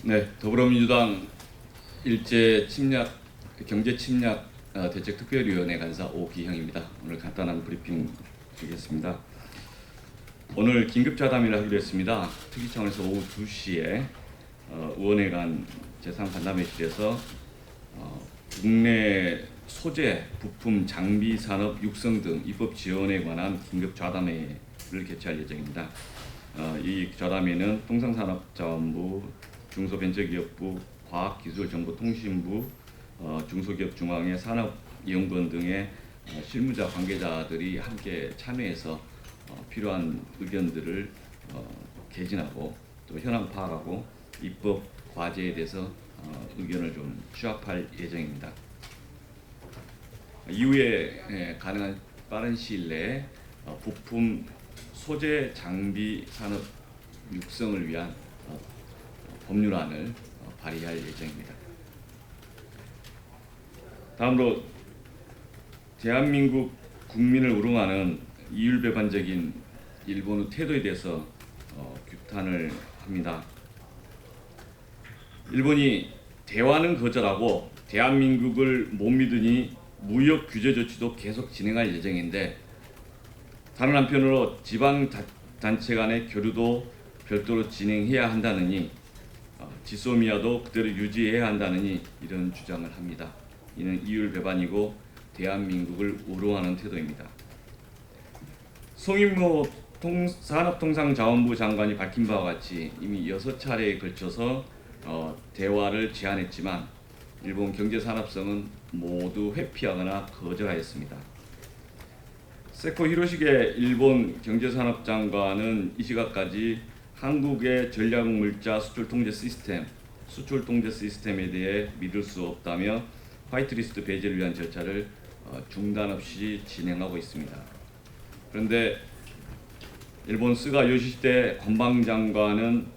네, 더불어민주당 일제 침략 경제 침략 대책특별위원회 간사 오기형입니다. 오늘 간단한 브리핑 드리겠습니다. 오늘 긴급 자담회를 하기로 했습니다. 특위 차원에서 오후 2시에 의원회 간 제3간담회실에서 국내 소재, 부품, 장비 산업 육성 등 입법 지원에 관한 긴급 자담회를 개최할 예정입니다. 이 자담회는 통상산업자원부, 중소벤처기업부, 과학기술정보통신부, 중소기업중앙회, 산업연구원 등의 실무자 관계자들이 함께 참여해서 필요한 의견들을 개진하고 또 현황 파악하고 입법 과제에 대해서 의견을 좀 취합할 예정입니다. 이후에 가능한 빠른 시일 내에 부품, 소재, 장비 산업 육성을 위한 법률안을 발의할 예정입니다. 다음으로 대한민국 국민을 우롱하는 이율배반적인 일본의 태도에 대해서 규탄을 합니다. 일본이 대화는 거절하고 대한민국을 못 믿으니 무역 규제 조치도 계속 진행할 예정인데, 다른 한편으로 지방 단체 간의 교류도 별도로 진행해야 한다느니 지소미아도 그대로 유지해야 한다느니 이런 주장을 합니다. 이는 이율배반이고 대한민국을 우롱하는 태도입니다. 송임모 산업통상자원부 장관이 밝힌 바와 같이 이미 6차례에 걸쳐서 대화를 제안했지만 일본 경제산업성은 모두 회피하거나 거절하였습니다. 세코 히로시게 일본 경제산업장관은 이 시각까지 한국의 전략물자 수출 통제 시스템에 대해 믿을 수 없다며 화이트리스트 배제를 위한 절차를 중단 없이 진행하고 있습니다. 그런데 일본 스가 요시히데 관방장관은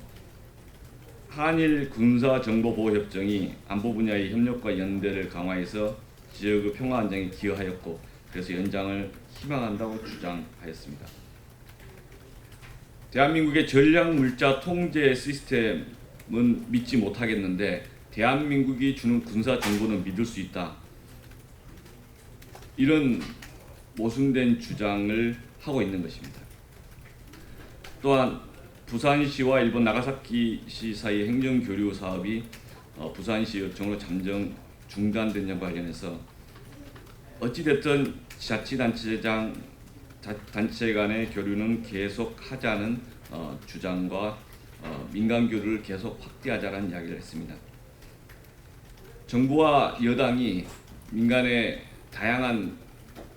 한일 군사정보보호협정이 안보 분야의 협력과 연대를 강화해서 지역의 평화 안정에 기여하였고 그래서 연장을 희망한다고 주장하였습니다. 대한민국의 전략물자 통제 시스템은 믿지 못하겠는데 대한민국이 주는 군사정보는 믿을 수 있다. 이런 모순된 주장을 하고 있는 것입니다. 또한 부산시와 일본 나가사키시 사이 행정교류 사업이 부산시 요청으로 잠정 중단된 점과 관련해서 어찌됐든 단체 간의 교류는 계속하자는 주장과 민간 교류를 계속 확대하자는 이야기를 했습니다. 정부와 여당이 민간의 다양한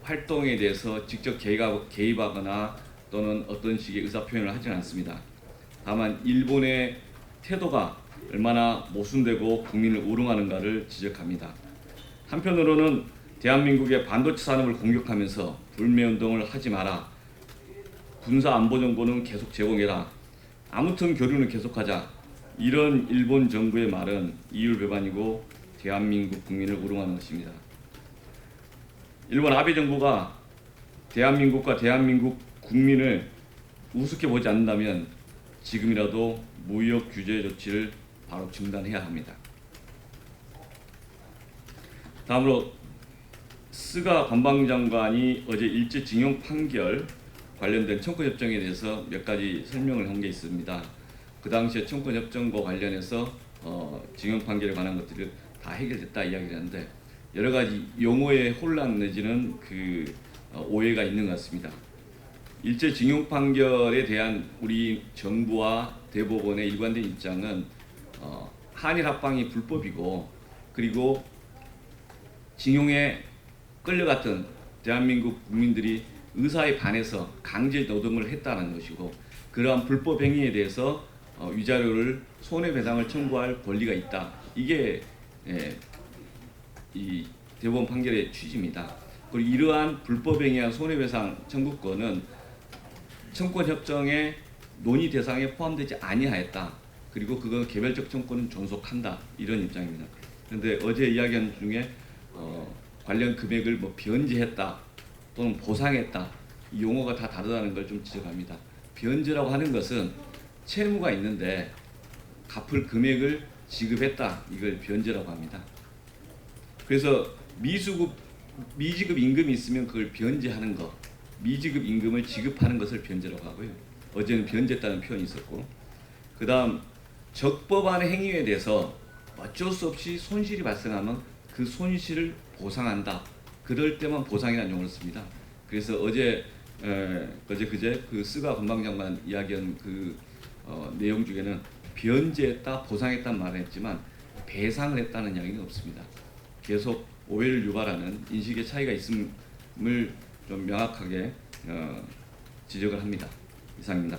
활동에 대해서 직접 개입하거나 또는 어떤 식의 의사표현을 하지는 않습니다. 다만 일본의 태도가 얼마나 모순되고 국민을 우롱하는가를 지적합니다. 한편으로는 대한민국의 반도체 산업을 공격하면서 불매운동을 하지 마라, 군사 안보 정보는 계속 제공해라, 아무튼 교류는 계속하자, 이런 일본 정부의 말은 이율배반이고 대한민국 국민을 우롱하는 것입니다. 일본 아베 정부가 대한민국과 대한민국 국민을 우습게 보지 않는다면 지금이라도 무역 규제 조치를 바로 중단해야 합니다. 다음으로 스가 관방장관이 어제 일제징용 판결 관련된 청구협정에 대해서 몇 가지 설명을 한 게 있습니다. 그 당시에 청구협정과 관련해서 징용 판결에 관한 것들이 다 해결됐다 이야기를 하는데 여러 가지 용어의 혼란 내지는 오해가 있는 것 같습니다. 일제징용 판결에 대한 우리 정부와 대법원의 일관된 입장은 한일 합방이 불법이고, 그리고 징용에 끌려갔던 대한민국 국민들이 의사에 반해서 강제 노동을 했다는 것이고, 그러한 불법 행위에 대해서 위자료를 손해배상을 청구할 권리가 있다. 이게 이 대법원 판결의 취지입니다. 그리고 이러한 불법 행위한 손해배상 청구권은 청구협정의 논의 대상에 포함되지 아니하였다. 그리고 그건 개별적 청구는 존속한다. 이런 입장입니다. 그런데 어제 이야기한 중에 관련 금액을 변제했다 또는 보상했다, 이 용어가 다 다르다는 걸 좀 지적합니다. 변제라고 하는 것은 채무가 있는데 갚을 금액을 지급했다. 이걸 변제라고 합니다. 그래서 미지급 임금이 있으면 그걸 변제하는 것, 미지급 임금을 지급하는 것을 변제라고 하고요. 어제는 변제했다는 표현이 있었고, 그 다음 적법한 행위에 대해서 어쩔 수 없이 손실이 발생하면 그 손실을 보상한다. 그럴 때만 보상이라는 용어를 씁니다. 그래서 어제 그제 그 스가 관방장관 이야기한 그 내용 중에는 변제했다, 보상했다는 말을 했지만 배상을 했다는 이야기는 없습니다. 계속 오해를 유발하는 인식의 차이가 있음을 좀 명확하게 지적을 합니다. 이상입니다.